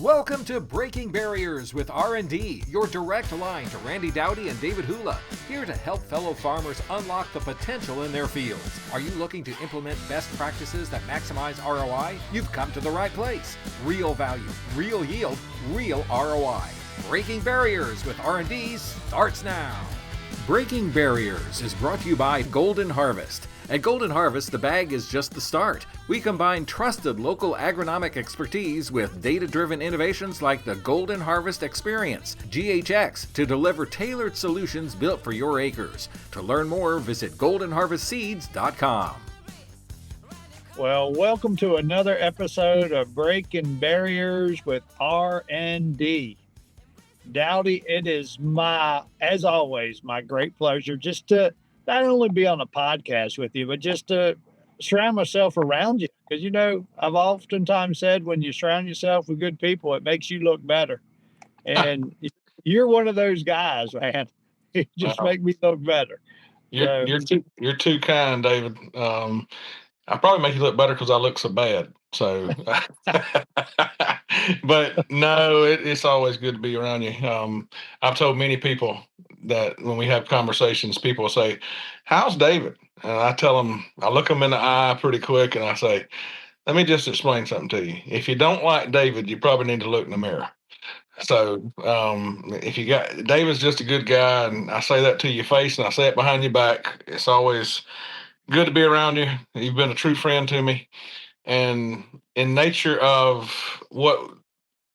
Welcome to Breaking Barriers with R&D, your direct line to Randy Dowdy and David Hula, here to help fellow farmers unlock the potential in their fields. Are you looking to implement best practices that maximize ROI? You've come to the right place. Real value, real yield, real ROI. Breaking Barriers with R&D starts now. Breaking Barriers is brought to you by Golden Harvest. At Golden Harvest, the bag is just the start. We combine trusted local agronomic expertise with data-driven innovations like the Golden Harvest Experience, GHX, to deliver tailored solutions built for your acres. To learn more, visit goldenharvestseeds.com. Well, welcome to another episode of Breaking Barriers with R&D. Dowdy, it is as always, my great pleasure just to not only be on a podcast with you, but just to surround myself around you. Because, I've oftentimes said when you surround yourself with good people, it makes you look better. And you're one of those guys, man. You just make me look better. You're too kind, David. I probably make you look better because I look so bad. So, but no, it's always good to be around you. I've told many people that when we have conversations, people will say, "How's David?" And I tell them, I look them in the eye pretty quick, and I say, "Let me just explain something to you. If you don't like David, you probably need to look in the mirror." So, if you got David's just a good guy, and I say that to your face, and I say it behind your back. It's always good to be around you. You've been a true friend to me. And in nature of what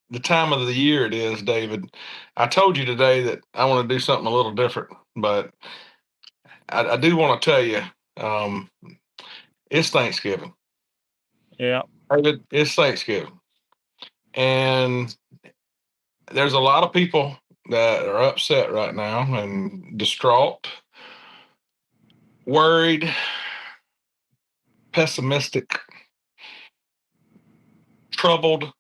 the time of the year it is, David, I told you today that I want to do something a little different, but I do want to tell you, it's Thanksgiving. Yeah. David, it's Thanksgiving. And there's a lot of people that are upset right now and distraught, worried, pessimistic, troubled,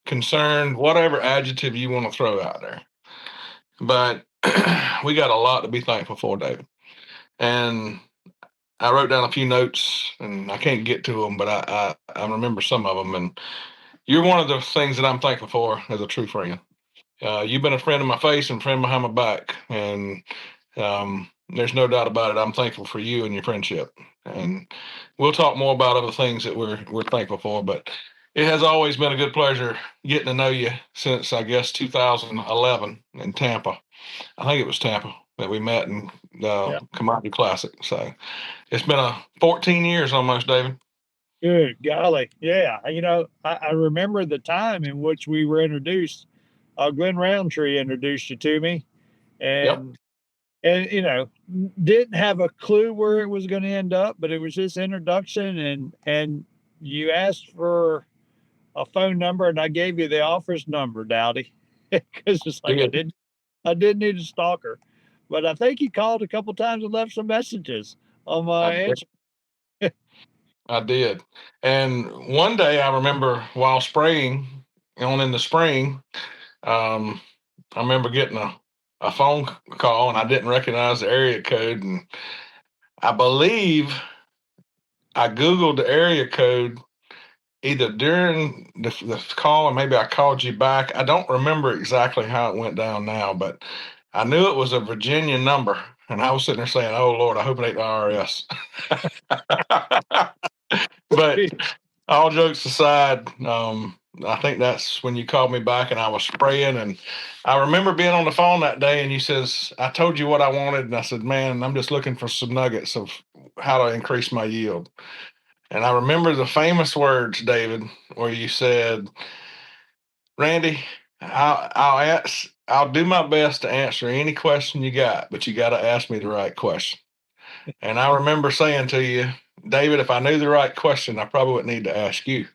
concerned, whatever adjective you want to throw out there. But we got a lot to be thankful for, David. And I wrote down a few notes, and I can't get to them, but I remember some of them. And you're one of the things that I'm thankful for as a true friend. You've been a friend in my face and friend behind my back. And there's no doubt about it. I'm thankful for you and your friendship. And we'll talk more about other things that we're thankful for. But it has always been a good pleasure getting to know you since, I guess, 2011 in Tampa. I think it was Tampa that we met in the Commodity Classic. So it's been 14 years almost, David. Good golly. Yeah. I remember the time in which we were introduced. Glenn Roundtree introduced you to me. And didn't have a clue where it was going to end up, but it was this introduction, and you asked for a phone number, and I gave you the office number, Dowdy, because it's like I didn't need a stalker, but I think you called a couple times and left some messages on my answer. I did, and one day I remember while spraying in the spring, I remember getting a phone call, and I didn't recognize the area code, and I believe I Googled the area code either during the call or maybe I called you back. I don't remember exactly how it went down now, but I knew it was a Virginia number, and I was sitting there saying, "Oh Lord, I hope it ain't the IRS." But all jokes aside, I think that's when you called me back and I was spraying. And I remember being on the phone that day and you says, "I told you what I wanted." And I said, "Man, I'm just looking for some nuggets of how to increase my yield." And I remember the famous words, David, where you said, "Randy, I'll do my best to answer any question you got, but you got to ask me the right question." And I remember saying to you, "David, if I knew the right question, I probably wouldn't need to ask you."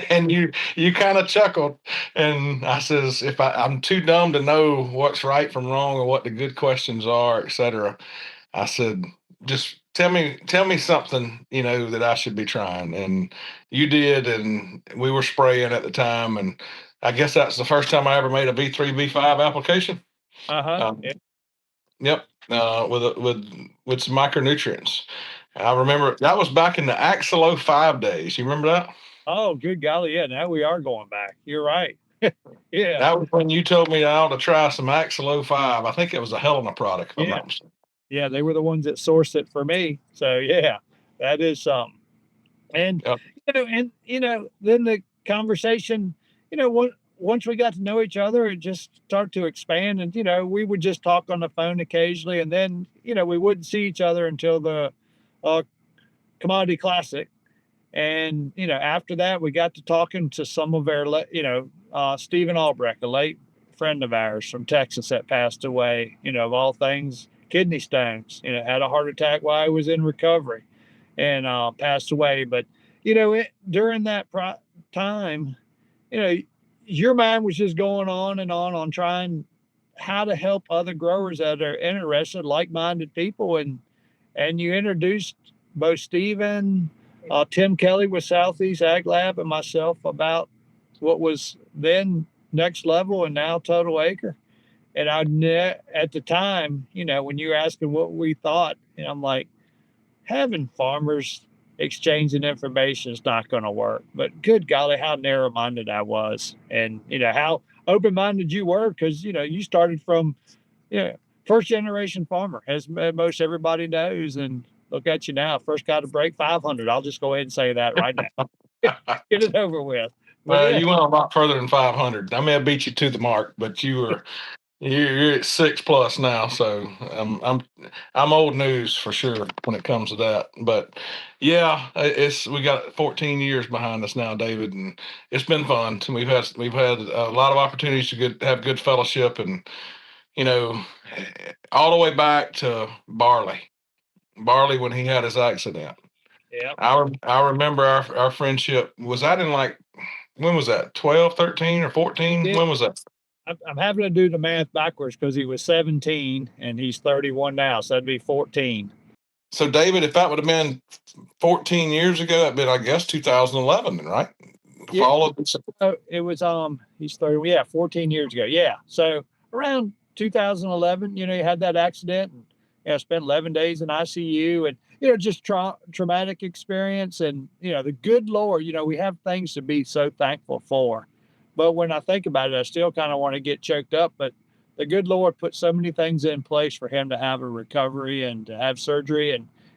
And you kind of chuckled, and I says, "If I'm too dumb to know what's right from wrong or what the good questions are, etc." I said, "Just tell me something, that I should be trying." And you did, and we were spraying at the time, and I guess that's the first time I ever made a V3 V5 application. Yep, with some micronutrients. I remember that was back in the Axelo 5 days. You remember that? Oh, good golly. Yeah. Now we are going back. You're right. Yeah. That was when you told me I ought to try some Axel 05. I think it was a Helena product, if I'm Yeah. not mistaken. Yeah. They were the ones that sourced it for me. So, yeah, that is something. And, Yep. then the conversation, once we got to know each other, it just started to expand. And, we would just talk on the phone occasionally. And then, we wouldn't see each other until the uh, Commodity Classic. And, after that, we got to talking to some of our, Stephen Albrecht, a late friend of ours from Texas that passed away, of all things, kidney stones, had a heart attack while he was in recovery and passed away. But, during that time, you know, your mind was just going on and on trying how to help other growers that are interested, like-minded people. And you introduced both Stephen, Tim Kelly with Southeast Ag Lab, and myself about what was then Next Level and now Total Acre. And at the time, when you were asking what we thought, I'm like, having farmers exchanging information is not going to work. But good golly, how narrow-minded I was, and how open-minded you were, because you started from first generation farmer, as most everybody knows, and look at you now, first got to break 500. I'll just go ahead and say that right now. Get it over with. But Well, you went a lot further than 500. I may have beat you to the mark, but you're at 6+ now, so I'm old news for sure when it comes to that. But yeah, we got 14 years behind us now, David, and it's been fun. We've had a lot of opportunities to have good fellowship, and you know, all the way back to Barley when he had his accident. yeah, I remember our friendship. Was that in like, when was that? 12, 13, or 14? it, When was that? I'm having to do the math backwards because he was 17 and he's 31 now, so that'd be 14. So, David, if that would have been 14 years ago, that'd been, I guess, 2011, then, right? Yeah, Follow. it was he's 30. Yeah, 14 years ago. Yeah, so around 2011, you had that accident, and spent 11 days in ICU, and just traumatic experience, and the good Lord, we have things to be so thankful for. But when I think about it, I still kind of want to get choked up. But the good Lord put so many things in place for him to have a recovery and to have surgery,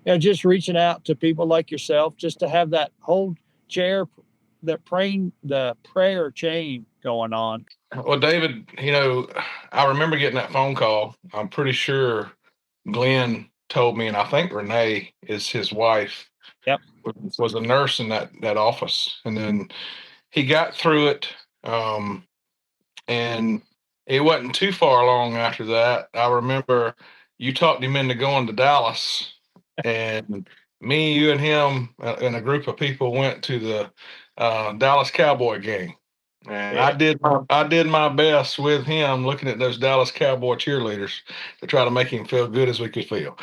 and just reaching out to people like yourself, just to have that whole chair, the prayer chain going on. Well, David, I remember getting that phone call. I'm pretty sure Glenn told me, and I think Renee is his wife, Yep. was a nurse in that office. And then he got through it. And it wasn't too far along after that. I remember you talked him into going to Dallas, and me, you, and him, and a group of people went to the Dallas Cowboy game. And Yeah. I did my best with him, looking at those Dallas Cowboy cheerleaders, to try to make him feel good as we could feel.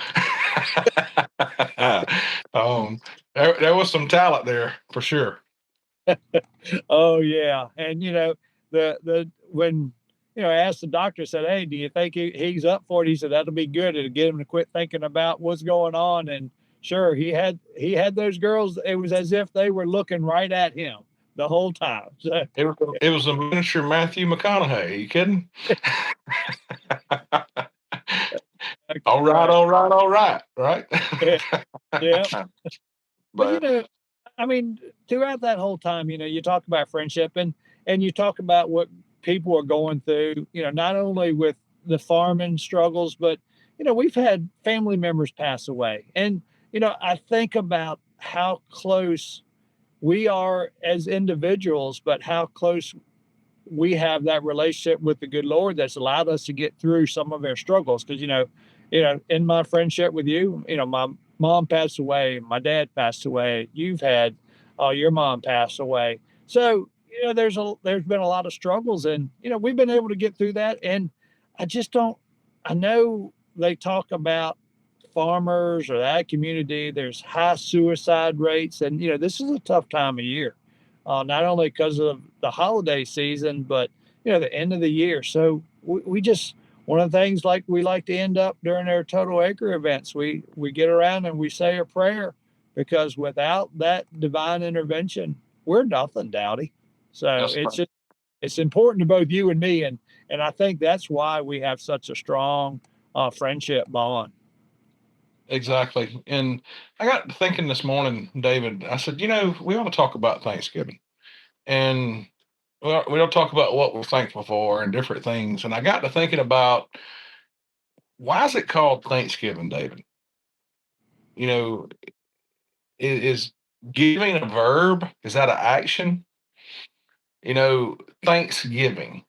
There was some talent there for sure. Oh yeah, and the when I asked the doctor, said, "Hey, do you think he's up for it?" He said, "That'll be good. It'll get him to quit thinking about what's going on." And sure, he had those girls. It was as if they were looking right at him the whole time. So, It was a miniature Matthew McConaughey. Are you kidding? All right, right? yeah, yeah. But But I mean, throughout that whole time, you talk about friendship, and you talk about what people are going through, not only with the farming struggles, but, we've had family members pass away. And, I think about how close we are as individuals, but how close we have that relationship with the good Lord that's allowed us to get through some of our struggles. Because, in my friendship with you, my mom passed away, my dad passed away, you've had your mom pass away. So, there's been a lot of struggles, and, we've been able to get through that. And I just don't, I know they talk about farmers or that community, there's high suicide rates. And, this is a tough time of year, not only because of the holiday season, but, the end of the year. So we just, one of the things like we like to end up during our Total Acre events, we get around and we say a prayer, because without that divine intervention, we're nothing, Dowdy. So That's right. it's important to both you and me, and I think that's why we have such a strong friendship bond. Exactly. And I got to thinking this morning, David, I said, we ought to talk about Thanksgiving. And we don't talk about what we're thankful for and different things. And I got to thinking about, why is it called Thanksgiving, David? You know, is giving a verb? Is that an action? Thanksgiving.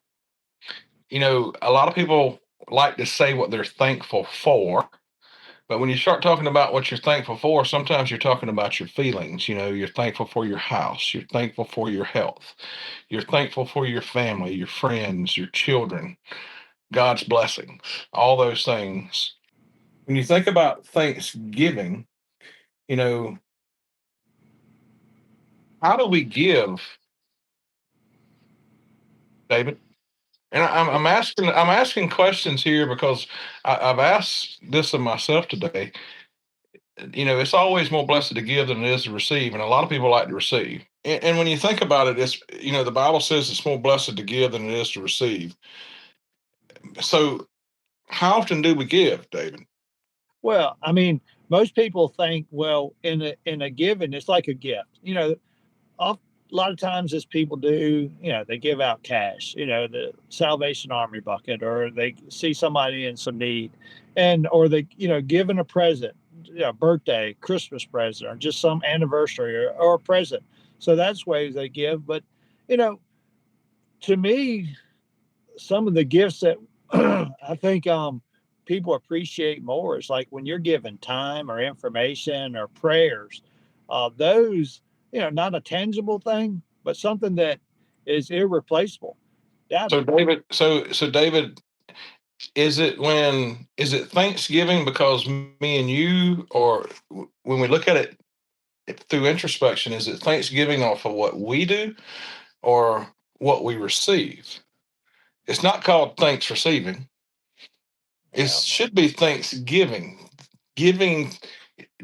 A lot of people like to say what they're thankful for. But when you start talking about what you're thankful for, sometimes you're talking about your feelings. You're thankful for your house. You're thankful for your health. You're thankful for your family, your friends, your children, God's blessings, all those things. When you think about Thanksgiving, you know, how do we give, David? And I'm asking questions here because I've asked this of myself today. It's always more blessed to give than it is to receive, and a lot of people like to receive. And when you think about it, it's the Bible says it's more blessed to give than it is to receive. So, how often do we give, David? Well, I mean, most people think, well, in a given, it's like a gift. A lot of times as people do, they give out cash, the Salvation Army bucket, or they see somebody in some need, or they, giving a present, birthday, Christmas present, or just some anniversary, or a present. So that's ways they give. But, you know, to me, some of the gifts that I think people appreciate more is like when you're given time or information or prayers. Those, not a tangible thing, but something that is irreplaceable. So, Daddy. David, is it Thanksgiving because me and you, or when we look at it through introspection, is it Thanksgiving off of what we do or what we receive? It's not called thanks receiving. It Yeah. should be Thanksgiving, giving,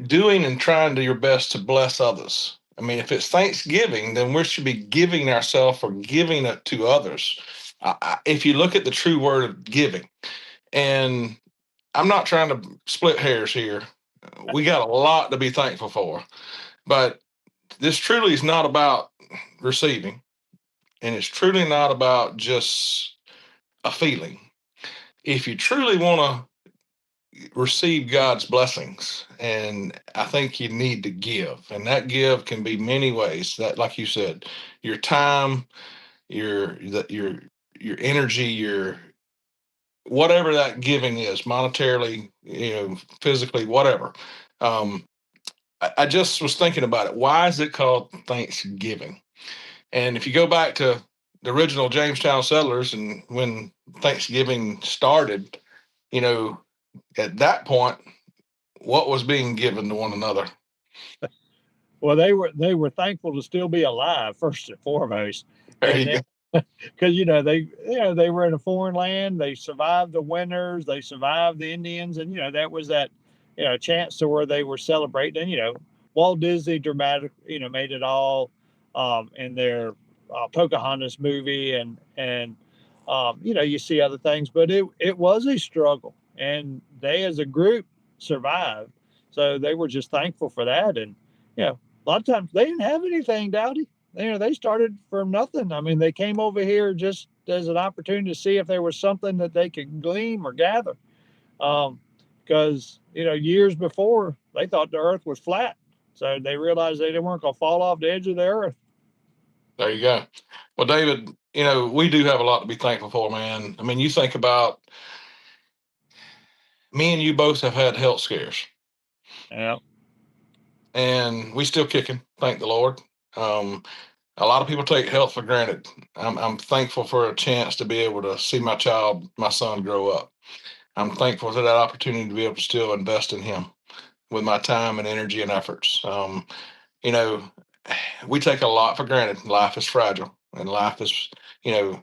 doing, and trying to your best to bless others. I mean, if it's Thanksgiving, then we should be giving ourselves or giving it to others. If you look at the true word of giving, and I'm not trying to split hairs here, we got a lot to be thankful for, but this truly is not about receiving, and it's truly not about just a feeling. If you truly want to receive God's blessings, and I think you need to give, and that give can be many ways. That, like you said, your time, your energy, your whatever that giving is, monetarily, physically, whatever. Um, I just was thinking about it. Why is it called Thanksgiving? And if you go back to the original Jamestown settlers and when Thanksgiving started, you know, at that point, what was being given to one another? Well, they were thankful to still be alive first and foremost, There and you then go. because they were in a foreign land, they survived the winters, they survived the Indians, and that was that chance to where they were celebrating. And Walt Disney dramatic made it all in their Pocahontas movie, and you see other things, but it was a struggle, and they as a group survived. So they were just thankful for that, and a lot of times they didn't have anything, Dowdy. They started from nothing. I mean, they came over here just as an opportunity to see if there was something that they could glean or gather. Because years before they thought the Earth was flat, so they realized they weren't going to fall off the edge of the Earth. There you go. Well, David, we do have a lot to be thankful for, man. I mean, you think about me and you both have had health scares, Yeah, and we still kicking. Thank the Lord. Um, a lot of people take health for granted. I'm thankful for a chance to be able to see my son grow up. I'm thankful for that opportunity to be able to still invest in him with my time and energy and efforts. You know, we take a lot for granted. Life is fragile and life is, you know,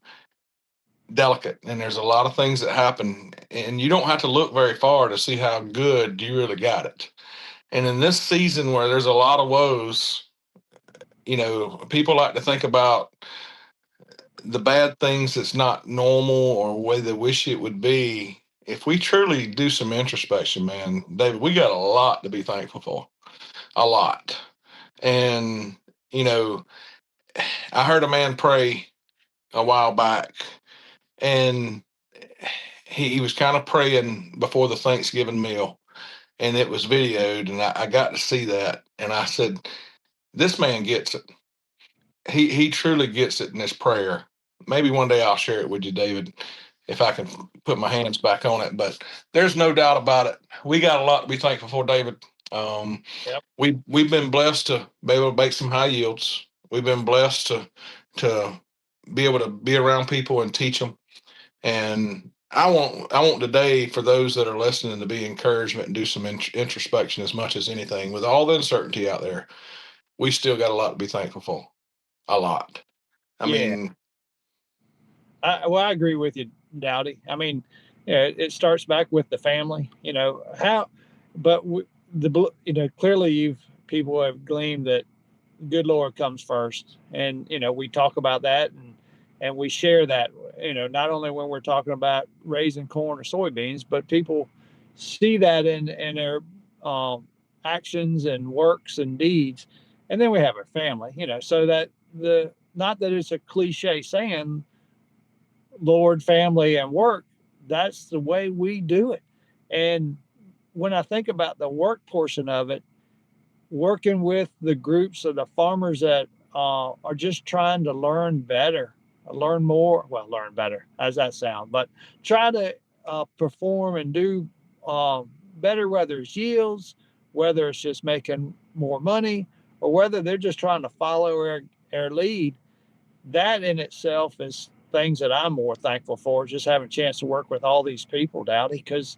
delicate. And there's a lot of things that happen, and you don't have to look very far to see how good you really got it. And in this season where there's a lot of woes, people like to think about the bad things that's not normal or the way they wish it would be. If we truly do some introspection, man, David, we got a lot to be thankful for. A lot. And, you know, I heard a man pray a while back, and he was kind of praying before the Thanksgiving meal, and it was videoed, and I got to see that. And I said, this man gets it. He truly gets it in this prayer. Maybe one day I'll share it with you, David, if I can put my hands back on it. But there's no doubt about it. We got a lot to be thankful for, David. Yep. We've been blessed to be able to make some high yields. We've been blessed to be able to be around people and teach them. And I want today for those that are listening to be encouragement and do some introspection as much as anything. With all the uncertainty out there, we still got a lot to be thankful for. A lot. I Yeah. mean, I agree with you, Dowdy. I mean, it starts back with the family. But clearly people have gleaned that good Lord comes first, and we talk about that, and we share that. Not only when we're talking about raising corn or soybeans, but people see that in their actions and works and deeds, and then we have our family. So that the not that it's a cliche saying, Lord, family, and work. That's the way we do it. And when I think about the work portion of it, working with the groups of the farmers that are just trying to learn better, learn more, well, learn better, how's that sound? But try to perform and do better, whether it's yields, whether it's just making more money, or whether they're just trying to follow our lead. That in itself is things that I'm more thankful for, just having a chance to work with all these people, Dowdy, because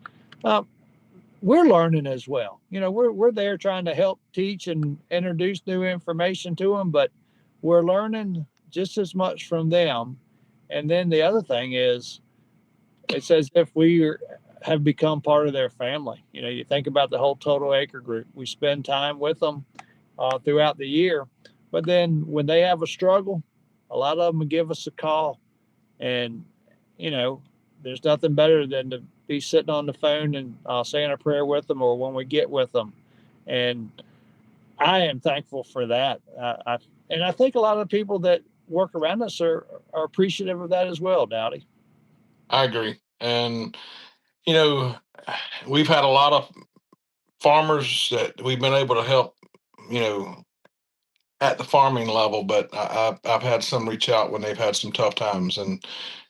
we're learning as well. We're there trying to help teach and introduce new information to them, but we're learning just as much from them. And then the other thing is, it's as if have become part of their family. You think about the whole Total Acre group. We spend time with them throughout the year, but then when they have a struggle, a lot of them give us a call, and there's nothing better than to be sitting on the phone and saying a prayer with them, or when we get with them. And I am thankful for that. And I think a lot of the people that work around us are appreciative of that as well, Dowdy. I agree. And, you know, we've had a lot of farmers that we've been able to help, you know, at the farming level, but I've had some reach out when they've had some tough times. And,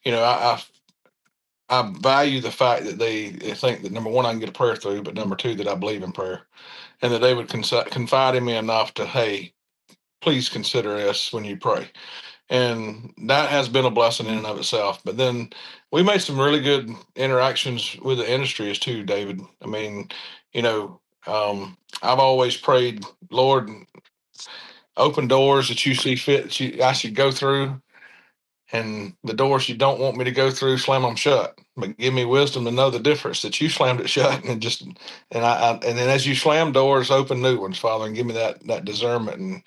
you know, I value the fact that they think that, number one, I can get a prayer through, but number two, that I believe in prayer, and that they would confide in me enough to, hey, please consider this when you pray. And that has been a blessing in and of itself. But then we made some really good interactions with the industry as too, David. I mean, you know, I've always prayed, Lord, open doors that you see fit that I should go through, and the doors you don't want me to go through, slam them shut. But give me wisdom to know the difference, that you slammed it shut, and then as you slam doors, open new ones, Father, and give me that discernment.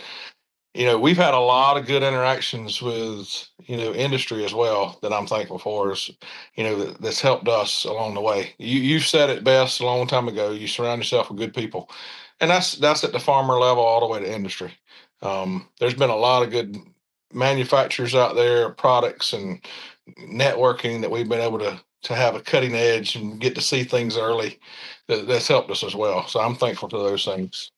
And we've had a lot of good interactions with industry as well that I'm thankful for. Is that's helped us along the way. You said it best a long time ago. You surround yourself with good people, and that's at the farmer level all the way to industry. There's been a lot of good manufacturers out there, products and networking that we've been able to have a cutting edge and get to see things early. That's helped us as well. So I'm thankful for those things.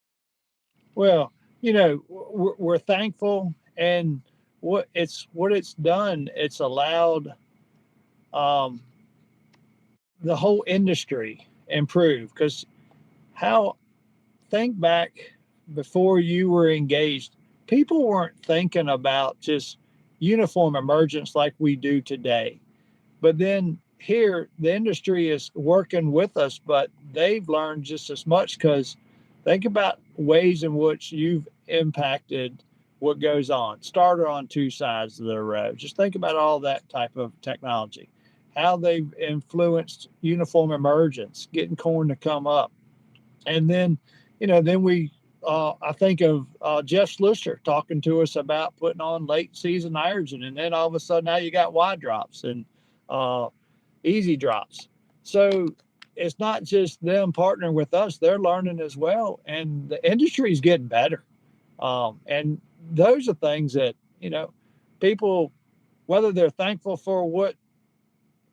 Well, we're thankful, and what it's done, it's allowed um, the whole industry improve. Because how think back before you were engaged, people weren't thinking about just uniform emergence like we do today. But then here, the industry is working with us, but they've learned just as much, because think about ways in which you've impacted what goes on. Starter on two sides of the road. Just think about all that type of technology, how they've influenced uniform emergence, getting corn to come up. And then, then we I think of Jeff Slusher talking to us about putting on late season nitrogen, and then all of a sudden now you got Y drops and easy drops. So it's not just them partnering with us; they're learning as well, and the industry is getting better. And those are things that people, whether they're thankful for what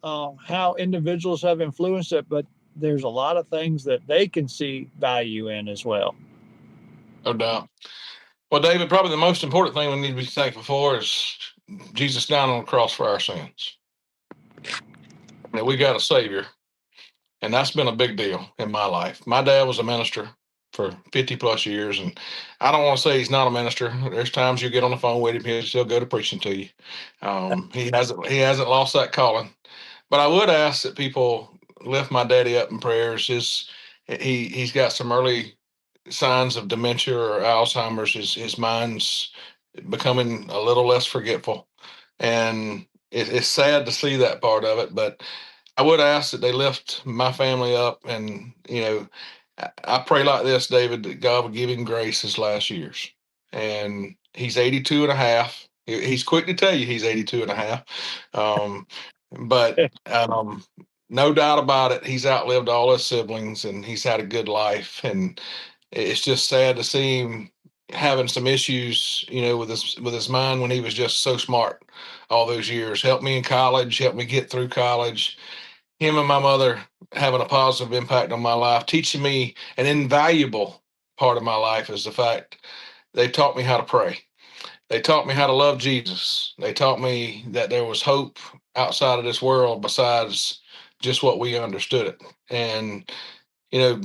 how individuals have influenced it, but there's a lot of things that they can see value in as well. No doubt. Well, David, probably the most important thing we need to be thankful for is Jesus down on the cross for our sins. That we got a Savior, and that's been a big deal in my life. My dad was a minister for 50 plus years, and I don't want to say he's not a minister. There's times you get on the phone with him, he'll still go to preaching to you. He hasn't lost that calling. But I would ask that people lift my daddy up in prayers. He's got some early signs of dementia or Alzheimer's. His mind's becoming a little less forgetful, and it's sad to see that part of it. But I would ask that they lift my family up, and I pray like this, David, that God would give him grace his last years. And he's 82 and a half. He's quick to tell you he's 82 and a half. Um, but no doubt about it, he's outlived all his siblings and he's had a good life. And it's just sad to see him having some issues, with his mind when he was just so smart all those years. Helped me in college, helped me get through college. Him and my mother having a positive impact on my life, teaching me an invaluable part of my life is the fact they taught me how to pray. They taught me how to love Jesus. They taught me that there was hope outside of this world besides just what we understood it. And you know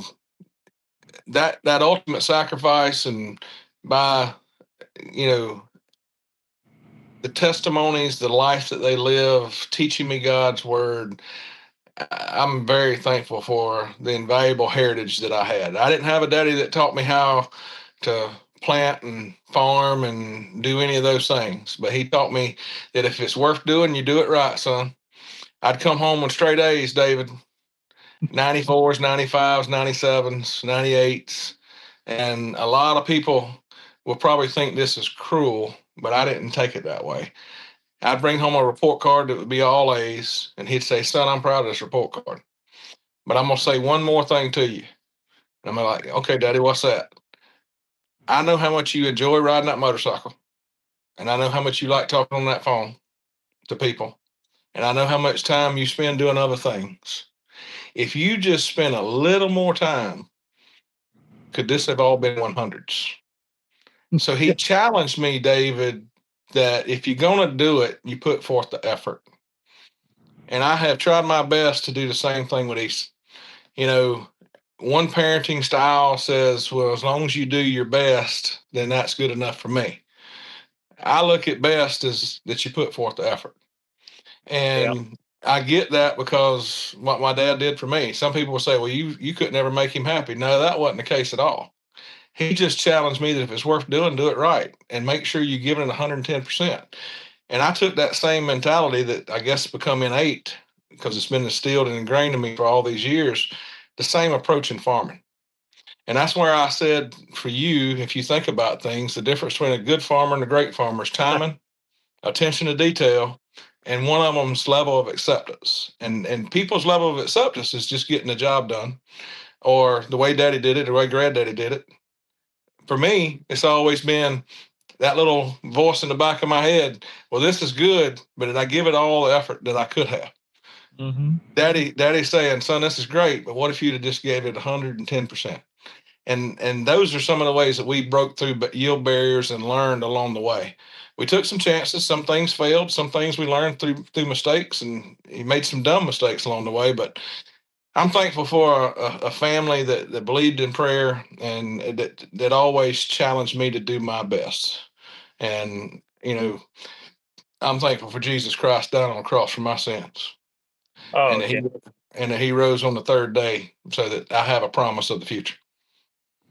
that ultimate sacrifice, and by you know the testimonies, the life that they live, teaching me God's word, I'm very thankful for the invaluable heritage that I had. I didn't have a daddy that taught me how to plant and farm and do any of those things, but he taught me that if it's worth doing, you do it right, son. I'd come home with straight A's, David, 94s, 95s, 97s, 98s. And a lot of people will probably think this is cruel, but I didn't take it that way. I'd bring home a report card that would be all A's, and he'd say, son, I'm proud of this report card. But I'm going to say one more thing to you. And I'm like, okay, Daddy, what's that? I know how much you enjoy riding that motorcycle. And I know how much you like talking on that phone to people. And I know how much time you spend doing other things. If you just spend a little more time, could this have all been 100s? So he challenged me, David, that if you're going to do it, you put forth the effort. And I have tried my best to do the same thing with Easton. One parenting style says, well, as long as you do your best, then that's good enough for me. I look at best as that you put forth the effort. And I get that because what my dad did for me. Some people will say, well, you couldn't ever make him happy. No, that wasn't the case at all. He just challenged me that if it's worth doing, do it right and make sure you give it 110%. And I took that same mentality that I guess become innate because it's been instilled and ingrained in me for all these years, the same approach in farming. And that's where I said for you, if you think about things, the difference between a good farmer and a great farmer is timing, attention to detail, and one of them's level of acceptance. And people's level of acceptance is just getting the job done, or the way daddy did it, the way granddaddy did it. For me, it's always been that little voice in the back of my head. Well, this is good, but did I give it all the effort that I could have? Mm-hmm. Daddy's saying, son, this is great, but what if you'd have just gave it 110%? And those are some of the ways that we broke through yield barriers and learned along the way. We took some chances. Some things failed. Some things we learned through mistakes, and he made some dumb mistakes along the way. But I'm thankful for a family that believed in prayer and that always challenged me to do my best. And I'm thankful for Jesus Christ dying on the cross for my sins, Oh, and that he rose on the third day so that I have a promise of the future.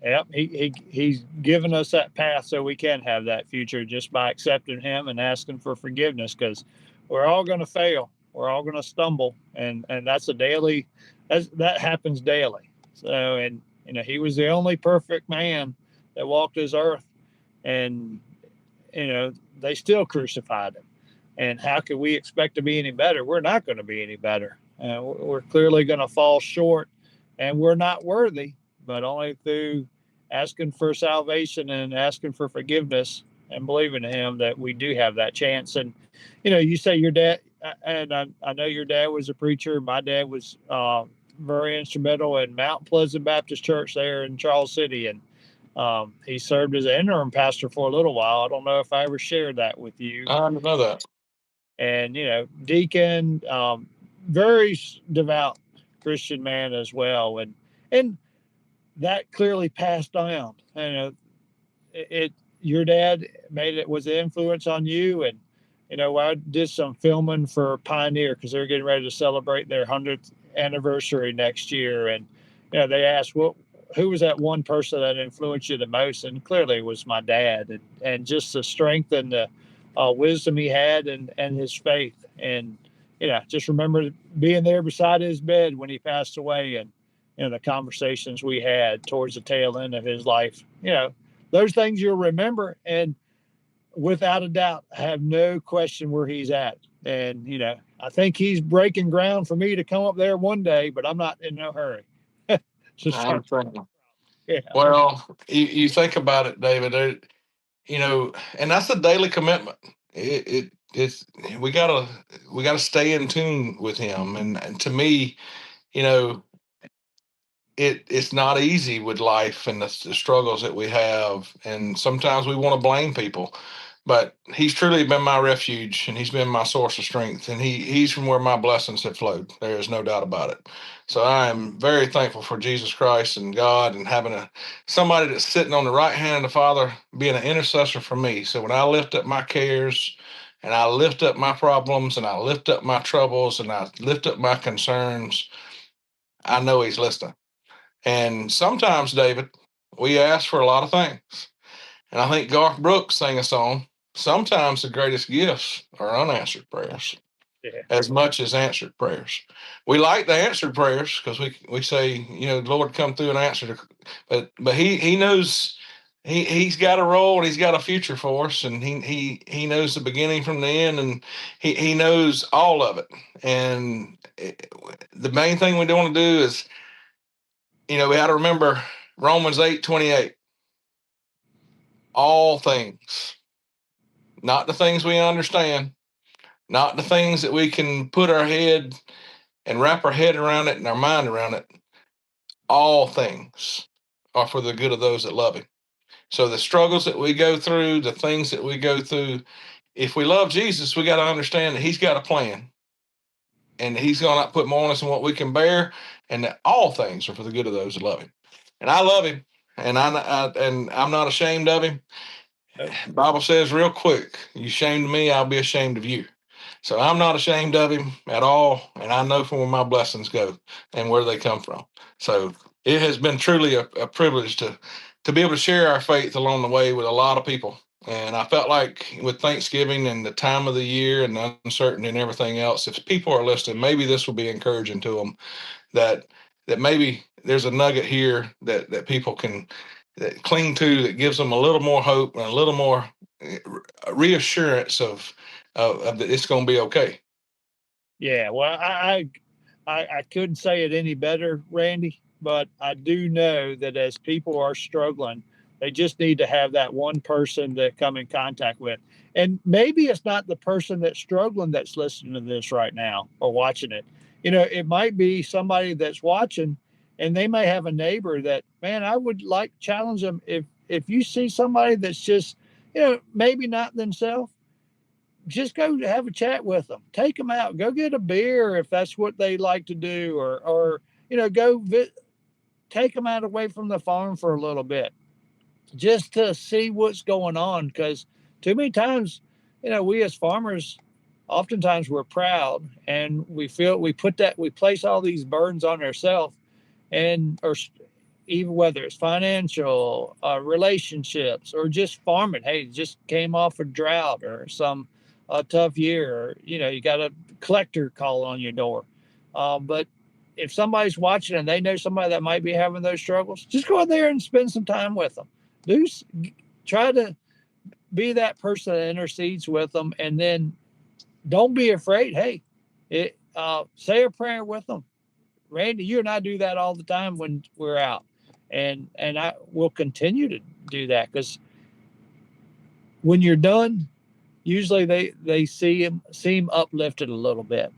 Yep, he's given us that path so we can have that future just by accepting him and asking for forgiveness, because we're all going to fail, we're all going to stumble, and that's that happens daily. So, and he was the only perfect man that walked this earth, and they still crucified him. And how can we expect to be any better? We're not going to be any better. We're clearly going to fall short, and we're not worthy, but only through asking for salvation and asking for forgiveness and believing in him that we do have that chance. And, you say your dad, and I know your dad was a preacher. My dad was very instrumental in Mount Pleasant Baptist Church there in Charles City. And he served as an interim pastor for a little while. I don't know if I ever shared that with you. I didn't know that. And, deacon, very devout Christian man as well. And that clearly passed down. Your dad was an influence on you. And, I did some filming for Pioneer because they're getting ready to celebrate their 100th anniversary next year. And, they asked, well, who was that one person that influenced you the most? And clearly it was my dad, and just the strength and the wisdom he had, and his faith. And, just remember being there beside his bed when he passed away, and, the conversations we had towards the tail end of his life. Those things you'll remember. And without a doubt, I have no question where he's at. And, I think he's breaking ground for me to come up there one day, but I'm not in no hurry. I'm saying. Yeah. Well, you think about it, David, and that's a daily commitment. It's we gotta stay in tune with him. And to me, you know, it's not easy with life and the struggles that we have. And sometimes we want to blame people, but he's truly been my refuge, and he's been my source of strength. And he's from where my blessings have flowed. There is no doubt about it. So I am very thankful for Jesus Christ and God, and having somebody that's sitting on the right hand of the Father, being an intercessor for me. So when I lift up my cares, and I lift up my problems, and I lift up my troubles, and I lift up my concerns, I know he's listening. And sometimes, David, we ask for a lot of things. And I think Garth Brooks sang a song, sometimes the greatest gifts are unanswered prayers, as much as answered prayers. We like the answered prayers because we say, Lord, come through and answer. But he knows he's got a role, and he's got a future for us, and he knows the beginning from the end, and he knows all of it. And the main thing we don't want to do is, we got to remember Romans 8:28. All things, not the things we understand, not the things that we can put our head and wrap our head around it and our mind around it. All things are for the good of those that love him. So the struggles that we go through, the things that we go through, if we love Jesus, we got to understand that he's got a plan, and he's going to put more on us than what we can bear, and that all things are for the good of those that love him. And I love him, and I'm not ashamed of him. The Bible says real quick, you ashamed of me, I'll be ashamed of you. So I'm not ashamed of him at all, and I know from where my blessings go and where they come from. So it has been truly a privilege to be able to share our faith along the way with a lot of people. And I felt like with Thanksgiving and the time of the year and the uncertainty and everything else, if people are listening, maybe this will be encouraging to them, that maybe there's a nugget here that people can cling to, that gives them a little more hope and a little more reassurance of that it's going to be okay. Yeah, well, I couldn't say it any better, Randy, but I do know that as people are struggling, they just need to have that one person to come in contact with. And maybe it's not the person that's struggling that's listening to this right now or watching it. It might be somebody that's watching, and they may have a neighbor that, man, I would like to challenge them. If you see somebody that's just, maybe not themselves, just go have a chat with them. Take them out. Go get a beer if that's what they like to do, or take them out away from the farm for a little bit, just to see what's going on. Because too many times, we as farmers, oftentimes we're proud, and we place all these burdens on ourselves, or even whether it's financial, relationships, or just farming. Hey, just came off a drought or some tough year, or you got a collector call on your door. But if somebody's watching and they know somebody that might be having those struggles, just go out there and spend some time with them. try to be that person that intercedes with them, and then don't be afraid. Hey, say a prayer with them. Randy, you and I do that all the time when we're out, and I will continue to do that, because when you're done, usually they seem uplifted a little bit.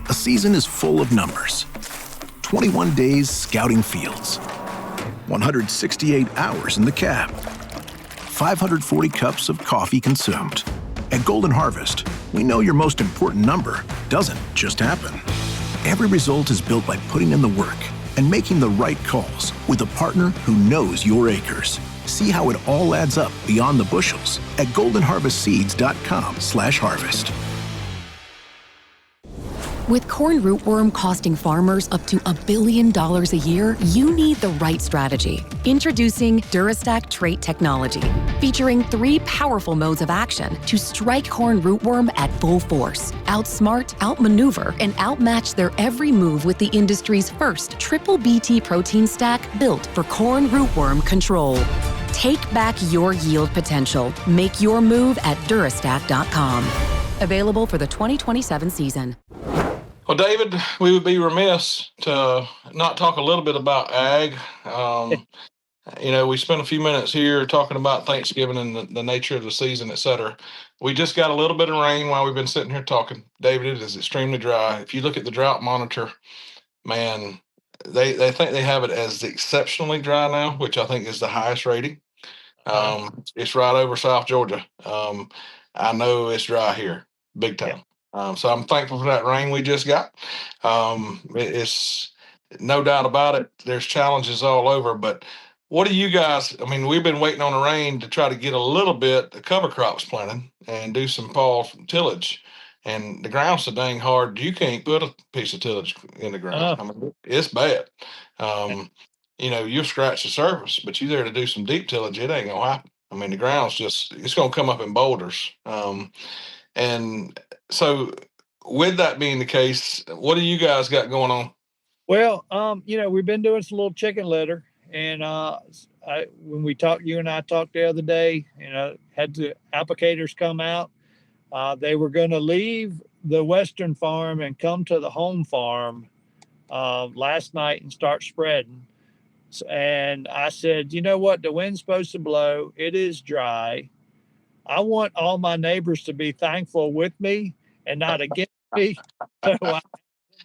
A season is full of numbers. 21 days scouting fields, 168 hours in the cab, 540 cups of coffee consumed. At Golden Harvest, we know your most important number doesn't just happen. Every result is built by putting in the work and making the right calls with a partner who knows your acres. See how it all adds up beyond the bushels at goldenharvestseeds.com/harvest. With corn rootworm costing farmers up to $1 billion a year, you need the right strategy. Introducing Durastack trait technology, featuring 3 powerful modes of action to strike corn rootworm at full force, outsmart, outmaneuver, and outmatch their every move with the industry's first triple BT protein stack built for corn rootworm control. Take back your yield potential. Make your move at Durastack.com. Available for the 2027 season. Well, David, we would be remiss to not talk a little bit about ag. We spent a few minutes here talking about Thanksgiving and the nature of the season, et cetera. We just got a little bit of rain while we've been sitting here talking. David, it is extremely dry. If you look at the drought monitor, man, they think they have it as exceptionally dry now, which I think is the highest rating. It's right over South Georgia. I know it's dry here, big time. So I'm thankful for that rain we just got. It's no doubt about it. There's challenges all over, but what do you guys, we've been waiting on the rain to try to get a little bit of cover crops planted and do some fall tillage. And the ground's so dang hard, you can't put a piece of tillage in the ground. It's bad. You'll scratch the surface, but you there to do some deep tillage, it ain't gonna happen. The ground's it's gonna come up in boulders. And so with that being the case, what do you guys got going on? Well, we've been doing some little chicken litter, and when we talked, you and I talked the other day, had the applicators come out. They were going to leave the western farm and come to the home farm last night and start spreading. And I said, you know what? The wind's supposed to blow. It is dry. I want all my neighbors to be thankful with me and not against me. So I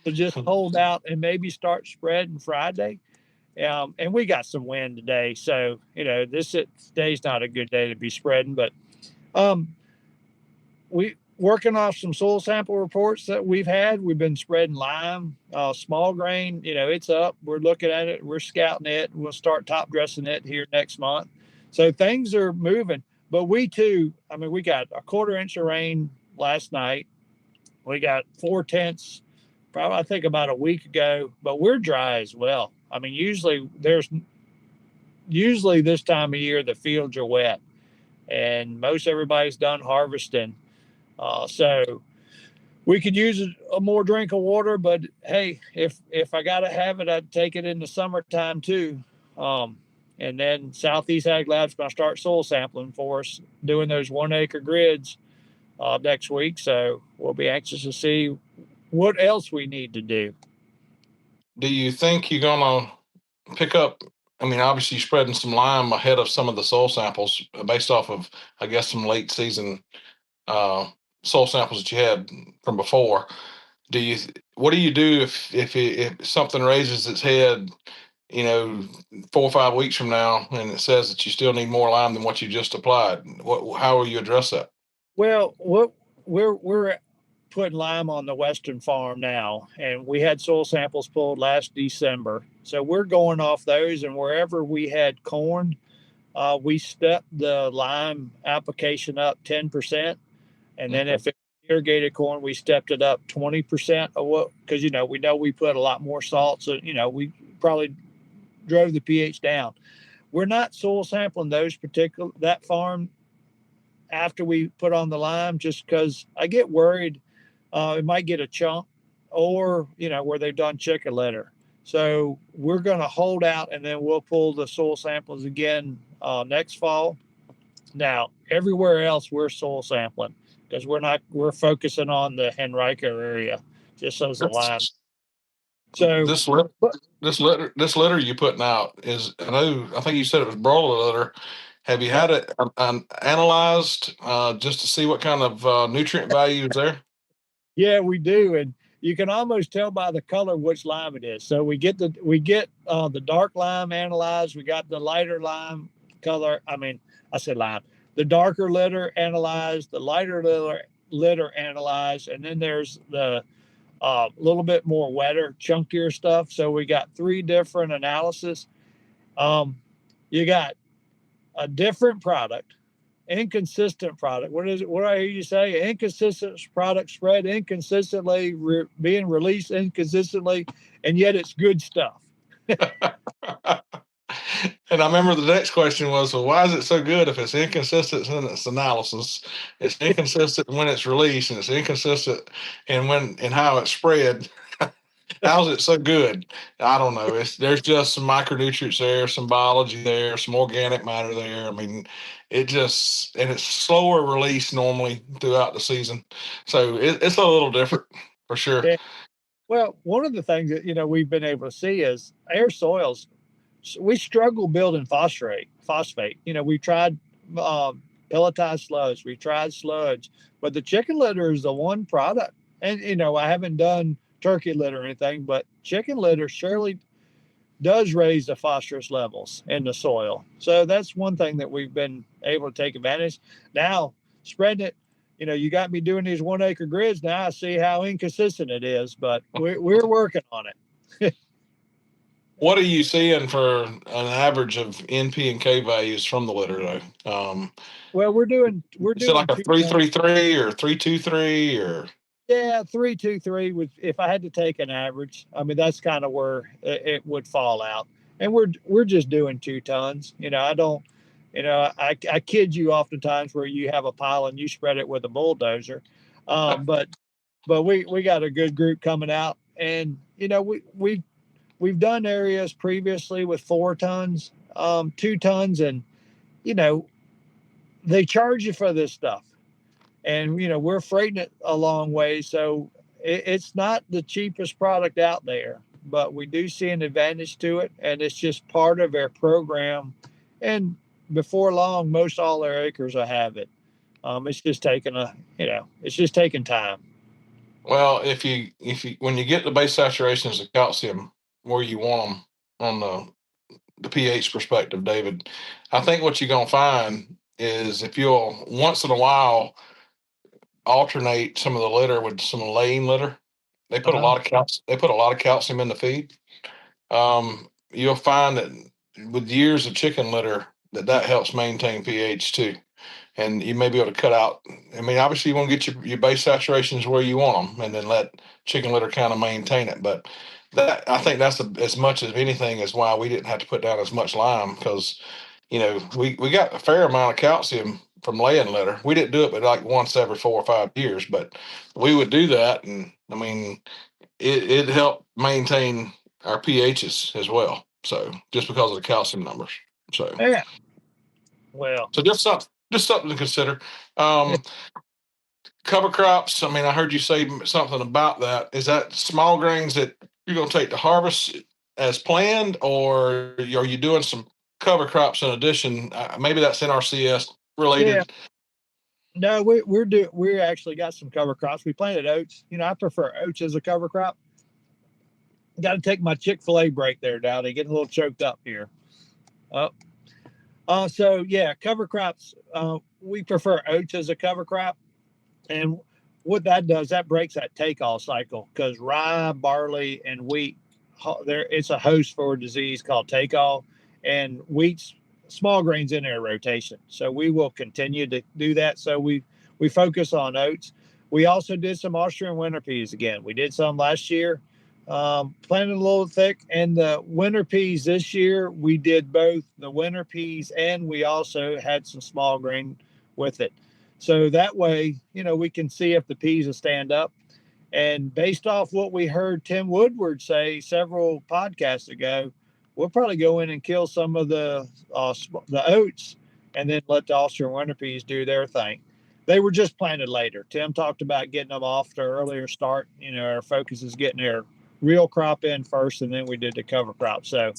to just hold out and maybe start spreading Friday. And we got some wind today. So, today's not a good day to be spreading, but we working off some soil sample reports that we've had. We've been spreading lime, small grain, it's up. We're looking at it. We're scouting it. We'll start top dressing it here next month. So things are moving. But we too, we got a 1/4 inch of rain last night. We got 4/10, probably I think about a week ago, but we're dry as well. Usually this time of year, the fields are wet and most everybody's done harvesting. So we could use a more drink of water, but hey, if I got to have it, I'd take it in the summertime too. And then Southeast Ag Lab's going to start soil sampling for us, doing those 1 acre grids next week. So we'll be anxious to see what else we need to do. Do you think you're going to pick up? Obviously you're spreading some lime ahead of some of the soil samples based off of, I guess, some late season soil samples that you had from before. What do you do if something raises its head, 4 or 5 weeks from now, and it says that you still need more lime than what you just applied? How will you address that? Well, we're putting lime on the western farm now, and we had soil samples pulled last December. So we're going off those, and wherever we had corn, we stepped the lime application up 10%. And then if it's irrigated corn, we stepped it up 20% of what, because, we know we put a lot more salt. So, we probably drove the pH down. We're not soil sampling that farm after we put on the lime, just because I get worried it might get a chunk or, where they've done chicken litter. So we're going to hold out, and then we'll pull the soil samples again next fall. Now, everywhere else we're soil sampling because we're focusing on the Henrico area, just as a line. So this litter, this litter you putting out is, I think you said it was broiler litter. Have you had it analyzed just to see what kind of nutrient value is there? Yeah, we do, and you can almost tell by the color which lime it is. So we get the dark lime analyzed. We got the lighter lime color. I said lime. The darker litter analyzed, the lighter litter analyzed, and then there's the little bit more wetter, chunkier stuff. So we got 3 different analysis. You got a different product, inconsistent product. What is it? What do I hear you say? Inconsistent product spread inconsistently, being released inconsistently, and yet it's good stuff. And I remember the next question was, well, why is it so good if it's inconsistent in its analysis, it's inconsistent when it's released, and it's inconsistent in how it's spread? How's it so good? I don't know. There's just some micronutrients there, some biology there, some organic matter there. I mean, and it's slower release normally throughout the season, so it's a little different for sure. Yeah. Well, one of the things that we've been able to see is air soils. We struggle building phosphate. We tried pelletized sludge. We tried sludge, but the chicken litter is the one product. And I haven't done turkey litter or anything, but chicken litter surely does raise the phosphorus levels in the soil. So that's one thing that we've been able to take advantage. Now, spreading it, you got me doing these 1 acre grids. Now I see how inconsistent it is, but we're working on it. What are you seeing for an average of NP and K values from the litter though? Well, we're doing is it like a 333 or 323 or? Yeah, 323 if I had to take an average. I mean, that's kind of where it would fall out. And we're just doing 2 tons. I kid you oftentimes where you have a pile and you spread it with a bulldozer. But we got a good group coming out, and we've done areas previously with 4 tons, 2 tons, and they charge you for this stuff. And, we're freighting it a long way. So it's not the cheapest product out there, but we do see an advantage to it. And it's just part of our program. And before long, most all their acres will have it. It's just taking time. Well, when you get the base saturations of calcium where you want them on the pH perspective, David, I think what you're going to find is if you'll once in a while alternate some of the litter with some laying litter. They put a lot of calcium. They put a lot of calcium in the feed. You'll find that with years of chicken litter, that helps maintain pH too, and you may be able to cut out. I mean, obviously, you want to get your base saturations where you want them, and then let chicken litter kind of maintain it. But I think that's as much as anything is why we didn't have to put down as much lime, because we got a fair amount of calcium from laying litter. We didn't do it but like once every 4 or 5 years, but we would do that, and I mean it helped maintain our pHs as well. So just because of the calcium numbers. So yeah. Well, so just something to consider. Cover crops. I mean, I heard you say something about that. Is that small grains that you're going to take to harvest as planned, or are you doing some cover crops in addition? Maybe that's NRCS related. Yeah. No, we actually got some cover crops. We planted oats. I prefer oats as a cover crop. Got to take my Chick-fil-A break there, Dowdy. Getting a little choked up here. So yeah, cover crops. We prefer oats as a cover crop, and what that does, that breaks that take-all cycle, because rye, barley, and wheat, it's a host for a disease called take-all, and wheat's small grains in their rotation. So we will continue to do that. So we focus on oats. We also did some Austrian winter peas again. We did some last year, planted a little thick, and the winter peas this year, we did both the winter peas and we also had some small grain with it. So that way, we can see if the peas will stand up. And based off what we heard Tim Woodward say several podcasts ago, we'll probably go in and kill some of the oats and then let the Austrian winter peas do their thing. They were just planted later. Tim talked about getting them off to an earlier start. Our focus is getting their real crop in first, and then we did the cover crop. So,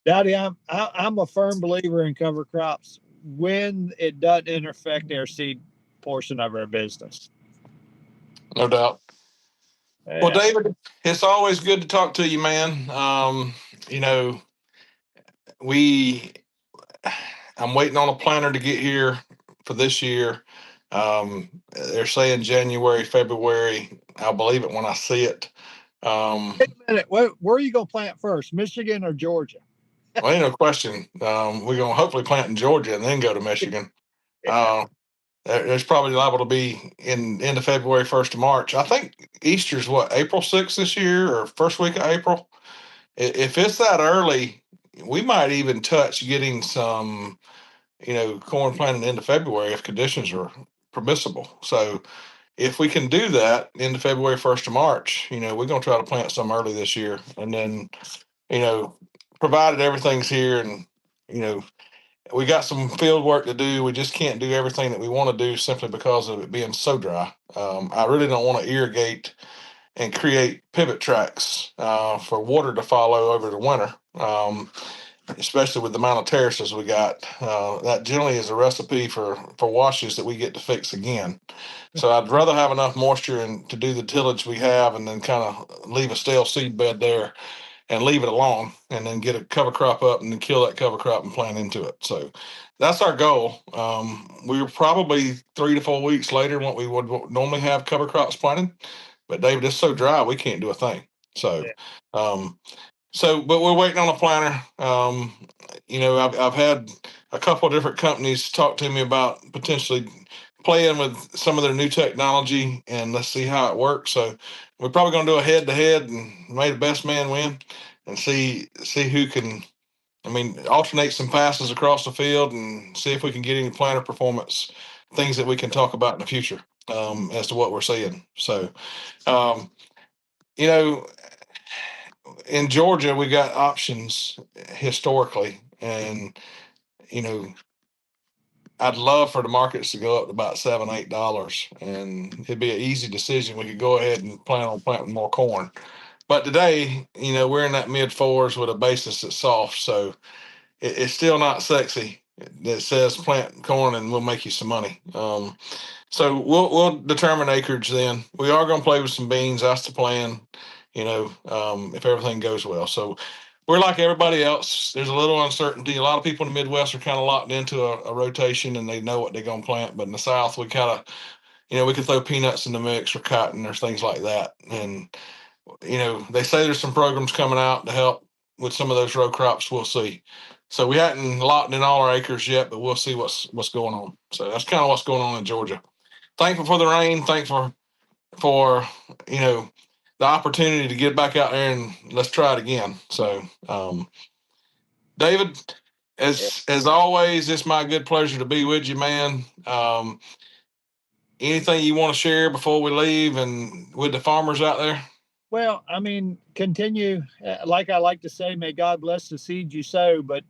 Dowdy, I'm a firm believer in cover crops when it doesn't affect our seed portion of our business. No doubt. Yeah. Well, David, it's always good to talk to you, man. I'm waiting on a planter to get here for this year. They're saying January, February. I'll believe it when I see it. Wait a minute. Where are you going to plant first, Michigan or Georgia? Well, ain't no question. We're going to hopefully plant in Georgia and then go to Michigan. There's probably liable to be in end of February, 1st of March. I think Easter's April 6th this year or first week of April. If it's that early, we might even touch getting some, corn planted into February if conditions are permissible. So if we can do that into February, 1st of March, we're going to try to plant some early this year. And then, provided everything's here and, we got some field work to do. We just can't do everything that we want to do simply because of it being so dry. I really don't want to irrigate and create pivot tracks for water to follow over the winter, especially with the amount of terraces we got. That generally is a recipe for washes that we get to fix again. So I'd rather have enough moisture and to do the tillage we have and then kind of leave a stale seed bed there and leave it alone and then get a cover crop up and then kill that cover crop and plant into it. So that's our goal. We were probably 3 to 4 weeks later than what we would normally have cover crops planted. But David, it's so dry, we can't do a thing. So, but we're waiting on a planter. I've had a couple of different companies talk to me about potentially playing with some of their new technology and let's see how it works. So we're probably going to do a head-to-head and may the best man win and see who can, alternate some passes across the field and see if we can get any planter performance, things that we can talk about in the future as to what we're seeing. So, in Georgia, we got options historically, and I'd love for the markets to go up to about $7, $8, and it'd be an easy decision. We could go ahead and plan on planting more corn. But today, we're in that mid fours with a basis that's soft, so it's still not sexy. It says plant corn and we'll make you some money. So we'll determine acreage then. We are going to play with some beans. That's the plan, if everything goes well. So we're like everybody else. There's a little uncertainty. A lot of people in the Midwest are kind of locked into a rotation and they know what they're going to plant. But in the South, we kind of, we can throw peanuts in the mix or cotton or things like that. And, they say there's some programs coming out to help with some of those row crops. We'll see. So we hadn't locked in all our acres yet, but we'll see what's going on. So that's kind of what's going on in Georgia. Thankful for the rain. Thankful for the opportunity to get back out there and let's try it again. So, David, as always, it's my good pleasure to be with you, man. Anything you want to share before we leave and with the farmers out there? Well, continue. Like I like to say, may God bless the seed you sow, but,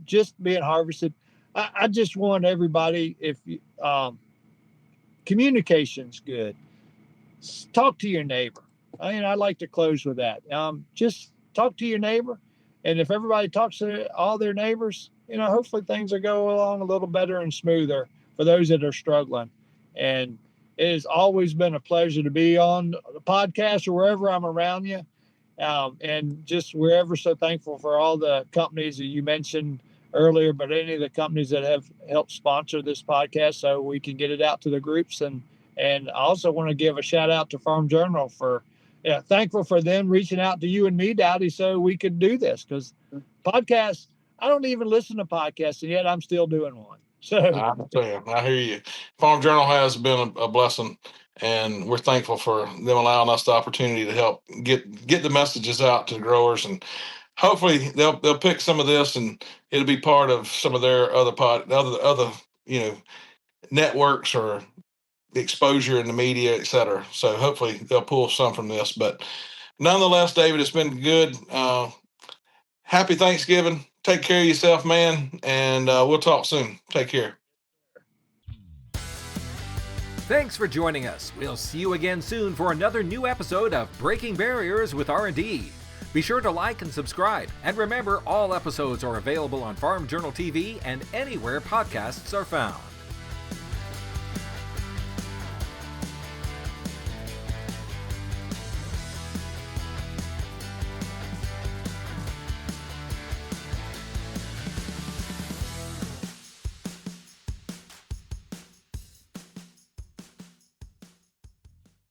just being harvested. I just want everybody, if communication's good, talk to your neighbor. I'd like to close with that. Just talk to your neighbor. And if everybody talks to all their neighbors, hopefully things will go along a little better and smoother for those that are struggling. And it has always been a pleasure to be on the podcast or wherever I'm around you. And just wherever, so thankful for all the companies that you mentioned earlier, but any of the companies that have helped sponsor this podcast so we can get it out to the groups. And I also want to give a shout out to Farm Journal for thankful for them reaching out to you and me, Dowdy, so we could do this because podcasts, I don't even listen to podcasts, and yet I'm still doing one. So I hear you. Farm Journal has been a blessing, and we're thankful for them allowing us the opportunity to help get the messages out to growers, and hopefully they'll pick some of this, and it'll be part of some of their other networks or exposure in the media, et cetera. So hopefully they'll pull some from this. But nonetheless, David, it's been good. Happy Thanksgiving. Take care of yourself, man. And we'll talk soon. Take care. Thanks for joining us. We'll see you again soon for another new episode of Breaking Barriers with R&D. Be sure to like and subscribe. And remember, all episodes are available on Farm Journal TV and anywhere podcasts are found.